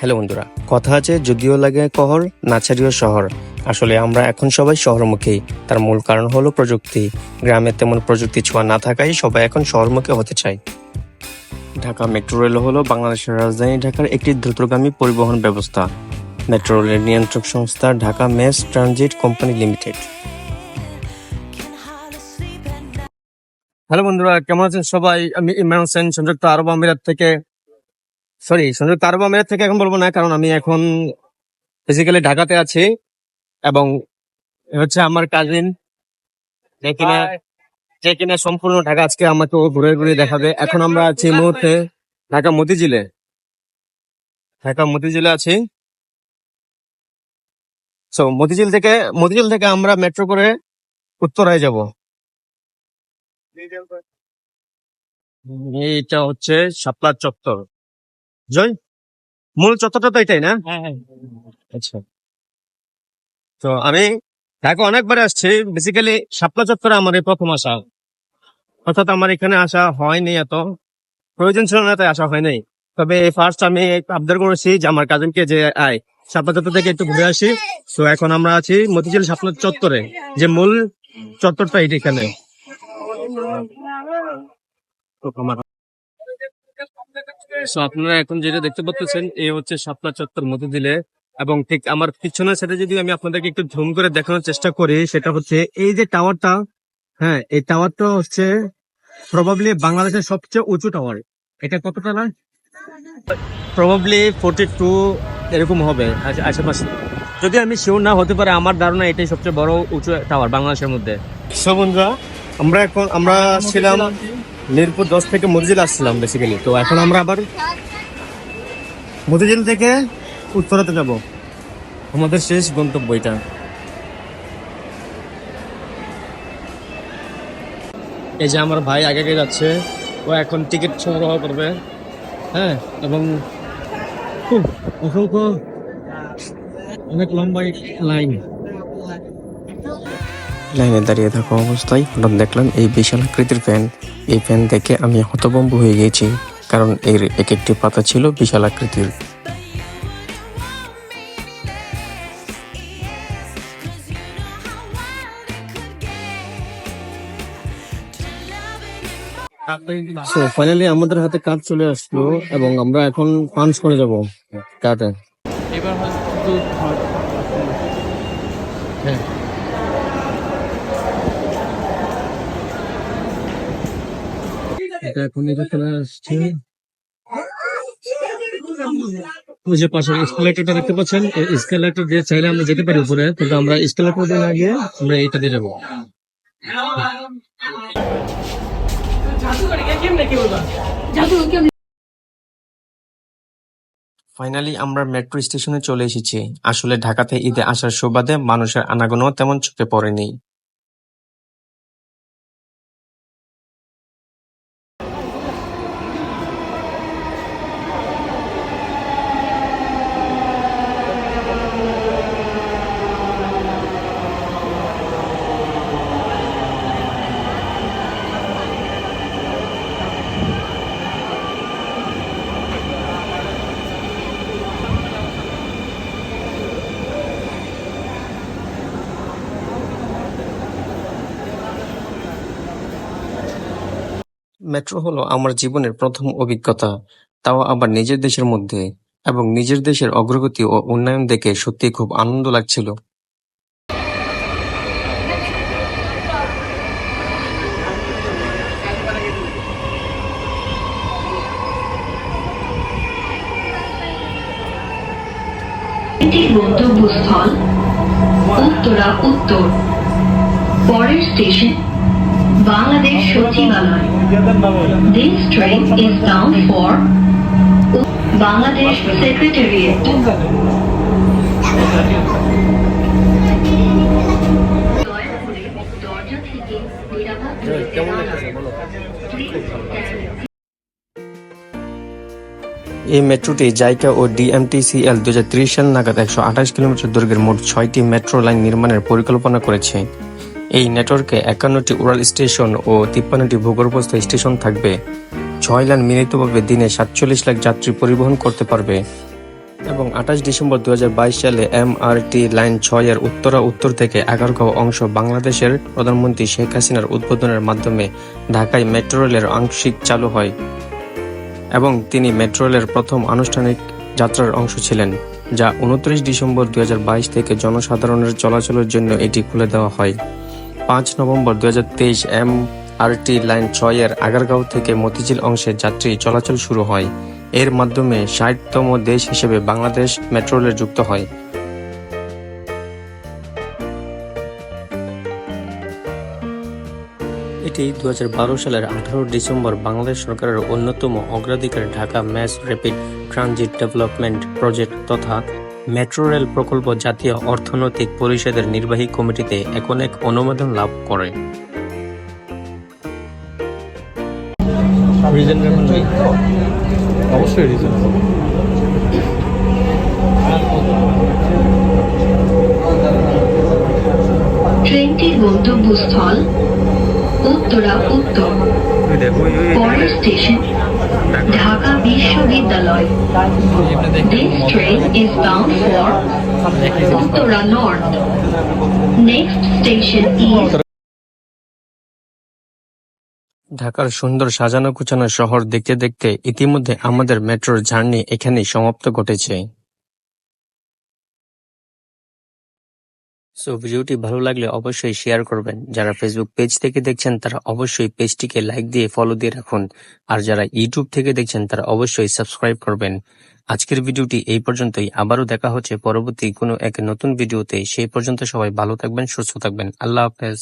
Hello বন্ধুরা, কথা আছে যদিও লাগে কহর নাছাড়িও শহর। আসলে আমরা এখন সবাই শহরমুখী। তার মূল কারণ হলো প্রযুক্তি। গ্রামে তেমন প্রযুক্তি ছোঁয়া না থাকায় সবাই এখন শহরমুখী হতে চায়। ঢাকা মেট্রো রেল হলো বাংলাদেশের রাজধানী ঢাকার একটি দ্রুতগামী পরিবহন ব্যবস্থা। মেট্রো রেলের নিয়ন্ত্রক সংস্থা Dhaka mace transit company limited. Hello বন্ধুরা, কেমন আছেন সবাই? আমি ইমরান হোসেন, সংযুক্ত আরব আমিরাত থেকে। সংযুক্ত আরব আমিরাত থেকে এখন বলবো না, কারণ আমি এখন ফিজিক্যালি ঢাকাতে আছি এবং এ হচ্ছে আমার কাজিন, যে কিনা সম্পূর্ণ ঢাকা আজকে আমাকে ও ঘুরে ঘুরে দেখাবে। এখন আমরা আছি এই মুহূর্তে ঢাকা মতিঝিলে আছি। মতিঝিল থেকে আমরা মেট্রো করে উত্তরায় যাব। এইটা হচ্ছে শাপলা চত্বর। জয়, মূল চত্বরটা তো এটাই না? আচ্ছা, তো আমি ঢাকা অনেকবার আসছি। বেসিক্যালি শাপলা চত্বরে আমার এই প্রথম আসা, অর্থাৎ আমার এখানে আসা হয়নি, এত প্রয়োজন ছিল না তাই আসা হয় নাই। তবে ফার্স্ট আমি আবদার করেছি যে আমার কাজিনকে যে আয় শাপলা চত্বর থেকে একটু ঘুরে আসি। তো এখন আমরা আছি মতিঝিল শাপলা চত্বরে, যে মূল চত্বরটা এখানে। So, আপনারা এখন যেটা দেখতে পাচ্ছেন এই হচ্ছে শাপলা চত্বর মতিঝিলে, এবং ঠিক আমার পিছনের সাথে যদি আমি আপনাদেরকে একটু ঝুম করে দেখানোর চেষ্টা করি, সেটা হচ্ছে এই যে টাওয়ারটা। হ্যাঁ, এই টাওয়ারটা হচ্ছে প্রবাবলি বাংলাদেশের সবচেয়ে উঁচু টাওয়ার। এটা কতটা না, প্রবাবলি 42 এরকম হবে আশেপাশে। যদি আমি শিওর না হতে পারে, আমার ধারণা এটাই সবচেয়ে বড় উঁচু টাওয়ার বাংলাদেশের মধ্যে। সো বন্ধুরা, আমরা ছিলাম মিরপুর 10 থেকে মতিঝিল আসছিলাম বেসিক্যালি। তো এখন আমরা আবার মতিঝিল থেকে উত্তরাতে যাব, আমাদের শেষ গন্তব্য এটা। এই যে আমার ভাই আগে আগে যাচ্ছে, ও এখন টিকিট সংগ্রহ করবে। হ্যাঁ, এবং অসংখ্য অনেক লম্বা লাইনে দাঁড়িয়ে থাকা অবস্থায় হঠাৎ দেখলাম এই বিশাল আকৃতির ফ্যান। এই ফ্যান দেখে আমি হতভম্ব হয়ে গেছি, কারণ এর এক একটি পাতা ছিল বিশাল আকৃতির। ফাইনালি আমাদের হাতে কার্ড চলে আসলো এবং আমরা এখন পাঞ্চ করে যাব কার্ডে। এবার হয়তো হ্যাঁ, এটা এখন এটা চলে আসছে। ওই যে পাশে এসকেলেটরটা দেখতে পাচ্ছেন, এসকেলেটর দিয়ে চাইলে আমরা যেতে পারি উপরে, কিন্তু আমরা এসকেলেটর দিয়ে না গিয়ে আমরা এইটা দিয়ে যাবো। ফাইনালি আমরা মেট্রো স্টেশনে চলে এসেছি। আসলে ঢাকাতে ঈদে আসার সুবাদে মানুষের আনাগোনাও তেমন চোখে পড়েনি। মেট্রো হলো আমার জীবনের প্রথম অভিজ্ঞতা, তাও আবার নিজের দেশের মধ্যে, এবং নিজের দেশের অগ্রগতি ও উন্নয়ন দেখে সত্যি খুব আনন্দ লাগছিল। এটি গন্তব্যস্থল উত্তরা উত্তর। পরের স্টেশন বাংলাদেশ সচিবালয়। This train is bound for Bangladesh Secretariat. দরজা থেকে নিরাপদ দূরত্বে এই মেট্রোটি জাইকা ও ডিএমটিসিএল 2030 সাল নাগাদ 128 কিলোমিটার দৈর্ঘ্যের মোট 6টি মেট্রো লাইন নির্মাণের পরিকল্পনা করেছে। এই নেটওয়ার্কে 51টি উড়াল স্টেশন ও 53টি ভূগর্ভস্থ স্টেশন থাকবে। 6 লাইন মিলিতভাবে দিনে 47 লাখ যাত্রী পরিবহন করতে পারবে। এবং 28 ডিসেম্বর 2022 সালে MRT লাইন 6 এর উত্তর থেকে আগারগাঁও অংশ বাংলাদেশের প্রধানমন্ত্রী শেখ হাসিনার উদ্বোধনের মাধ্যমে ঢাকায় মেট্রো রেলের আংশিক চালু হয় এবং তিনি মেট্রো রেলের প্রথম আনুষ্ঠানিক যাত্রার অংশ ছিলেন, যা 29 ডিসেম্বর 2022 থেকে জনসাধারণের চলাচলের জন্য এটি খুলে দেওয়া হয়। 5 নভেম্বর 2023 MRT লাইন 6 এর আগারগাঁও থেকে মতিঝিল অংশে যাত্রী চলাচল শুরু হয়। এর মাধ্যমে 60তম দেশ হিসেবে বাংলাদেশ মেট্রো রেলে যুক্ত হয়। এটি 2012 সালের 18 ডিসেম্বর বাংলাদেশ সরকারের অন্যতম অগ্রাধিকার Dhaka mass rapid transit development project তথা মেট্রো রেল প্রকল্প জাতীয় অর্থনৈতিক পরিষদের নির্বাহী কমিটিতে এক অনুমোদন লাভ করে। অবশ্যই রিজনেবল। ট্রেনটির গন্তব্যস্থল উত্তরা উত্তর। পরের স্টেশন ঢাকা বিশ্ববিদ্যালয়। This train is bound for Uttara North. Next station is ঢাকার সুন্দর সাজানো গুছানো শহর দেখতে দেখতে ইতিমধ্যে আমাদের মেট্রোর জার্নি এখানেই সমাপ্ত ঘটেছে। সো ভিডিওটি ভালো লাগলে অবশ্যই শেয়ার করবেন। যারা ফেসবুক পেজ থেকে দেখছেন তারা অবশ্যই পেজটিকে লাইক দিয়ে ফলো দিয়ে রাখুন, আর যারা ইউটিউব থেকে দেখছেন তারা অবশ্যই সাবস্ক্রাইব করবেন। আজকের ভিডিওটি এই পর্যন্তই। আবারও দেখা হচ্ছে পরবর্তী কোনো এক নতুন ভিডিওতে। সেই পর্যন্ত সবাই ভালো থাকবেন, সুস্থ থাকবেন। আল্লাহ হাফেজ।